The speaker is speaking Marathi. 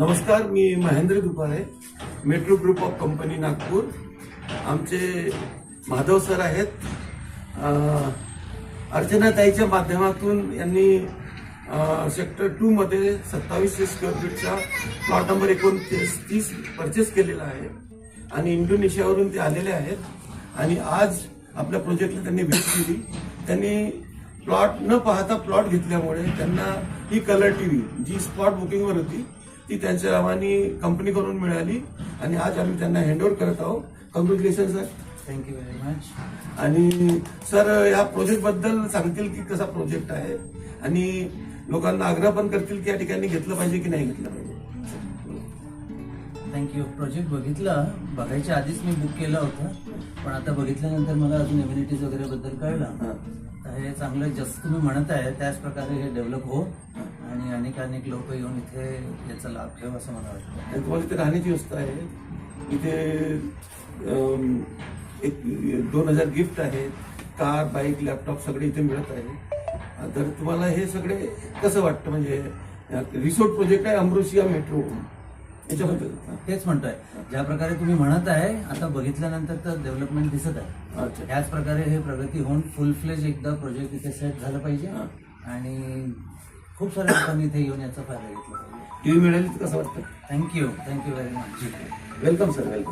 नमस्कार, मी Mahendra Dupare, metro group of company Nagpur. आमचे माधव सर आहेत. अर्चनाताईच्या माध्यमातून यांनी सेक्टर 2 मध्ये 2700 स्क्वेअर फीटचा प्लॉट नंबर 29 परचेस केलेला आहे आणि इंडोनेशियावरून ते आलेले आहेत आणि आज आपल्या प्रोजेक्टला त्यांनी भेट दिली. त्यांनी प्लॉट न पाहता प्लॉट घेतल्यामुळे त्यांना ही कलर टीव्ही जी स्पॉट बुकिंगवर होती ती त्यांच्या नावाने कंपनीकडून मिळाली आणि आज आम्ही त्यांना हँडओव्हर करत आहोत. Congratulation sir. Thank you very much. आणि सर या प्रोजेक्ट बद्दल सांगतील की कसा प्रोजेक्ट आहे आणि लोकांना आग्रह पण करतील की या ठिकाणी घेतलं पाहिजे की नाही घेतलं पाहिजे. थँक्यू. प्रोजेक्ट बघायच्या आधीच मी बुक केलं होतं, पण आता बघितल्यानंतर मला अजून एम्युनिटीज वगैरे बद्दल कळलं. तर हे चांगलं जसं तुम्ही म्हणत आहे त्याच प्रकारे हे डेव्हलप हो आणि अनेक लोक येऊन इथे याचा लाभ घेऊ असं मला वाटतं. तुम्हाला इथे राहण्याची व्यवस्था आहे. इथे 2000 गिफ्ट आहेत, कार, बाईक, लॅपटॉप सगळे इथे मिळत आहे. तर तुम्हाला हे सगळे कसं वाटतं? म्हणजे रिसोर्ट प्रोजेक्ट आहे अमृशिया मेट्रो याच्याबद्दल तेच म्हणतोय. ज्या प्रकारे तुम्ही म्हणत आहे आता बघितल्यानंतर तर डेव्हलपमेंट दिसत आहे. त्याच प्रकारे हे प्रगती होऊन फुल फ्लेज एकदा प्रोजेक्ट इथे सेट झालं पाहिजे आणि खूप साऱ्या लोकांनी इथे येऊन याचा फायदा घेतला पाहिजे. टीव्ही मिळाली तर कसं वाटतं? Thank you very much. Welcome sir, welcome.